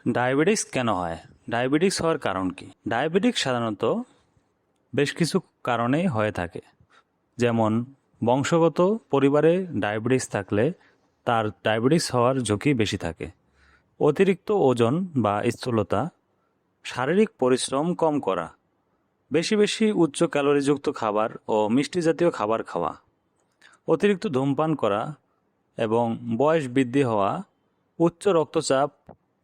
Diabetes কেন হয়? Diabetes হওয়ার কারণ কি? ডায়াবেটিস সাধারণত বেশ কিছু কারণেই হয়ে থাকে, যেমন বংশগত পরিবারে ডায়াবেটিস থাকলে তার ডায়াবেটিস হওয়ার ঝুঁকি বেশি থাকে। অতিরিক্ত ওজন বা স্থূলতা, শারীরিক পরিশ্রম কম করা, বেশি বেশি উচ্চ ক্যালোরিযুক্ত খাবার ও মিষ্টি জাতীয় খাবার খাওয়া, অতিরিক্ত ধূমপান করা এবং বয়স বৃদ্ধি হওয়া, উচ্চ রক্তচাপ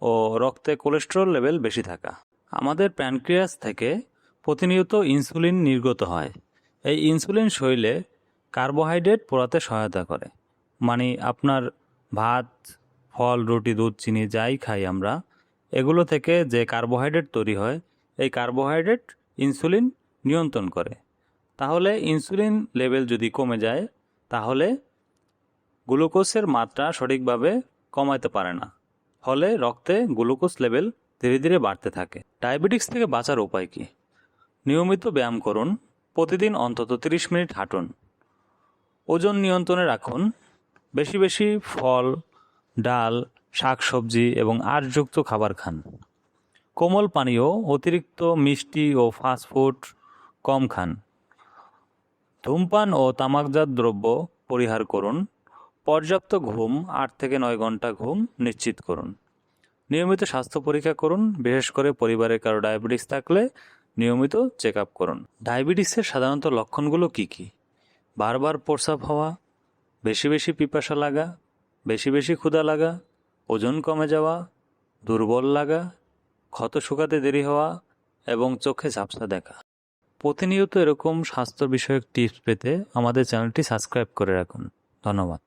ও রক্তে কোলেস্টেরল লেভেল বেশি থাকা। আমাদের প্যানক্রিয়াস থেকে প্রতিনিয়ত ইনসুলিন নির্গত হয়। এই ইনসুলিন শরীরে কার্বোহাইড্রেট পোড়াতে সহায়তা করে। মানে আপনার ভাত, ফল, রুটি, দুধ, চিনি যাই খাই আমরা, এগুলো থেকে যে কার্বোহাইড্রেট তৈরি হয়, এই কার্বোহাইড্রেট ইনসুলিন নিয়ন্ত্রণ করে। তাহলে ইনসুলিন লেভেল যদি কমে যায়, তাহলে গ্লুকোজের মাত্রা সঠিকভাবে কমাতে পারে না, ফলে রক্তে গ্লুকোজ লেভেল ধীরে ধীরে বাড়তে থাকে। ডায়াবেটিস থেকে বাঁচার উপায় কি? নিয়মিত ব্যায়াম করুন, প্রতিদিন অন্তত 30 মিনিট হাঁটুন, ওজন নিয়ন্ত্রণে রাখুন, বেশি বেশি ফল, ডাল, শাকসবজি এবং আঁশযুক্ত খাবার খান। কোমল পানীয়, অতিরিক্ত মিষ্টি ও ফাস্টফুড কম খান। ধূমপান ও তামাকজাত দ্রব্য পরিহার করুন। পর্যাপ্ত ঘুম, 8 থেকে 9 ঘন্টা ঘুম নিশ্চিত করুন। নিয়মিত স্বাস্থ্য পরীক্ষা করুন, বিশেষ করে পরিবারের কারো ডায়াবেটিস থাকলে নিয়মিত চেক আপ করুন। ডায়াবেটিসের সাধারণত লক্ষণগুলো কি কি? বারবার প্রস্রাব হওয়া, বেশি বেশি পিপাসা লাগা, বেশি বেশি ক্ষুধা লাগা, ওজন কমে যাওয়া, দুর্বল লাগা, ক্ষত শুকাতে দেরি হওয়া এবং চোখে ঝাপসা দেখা। প্রতিনিয়ত এরকম স্বাস্থ্য বিষয়ক টিপস পেতে আমাদের চ্যানেলটি সাবস্ক্রাইব করে রাখুন। ধন্যবাদ।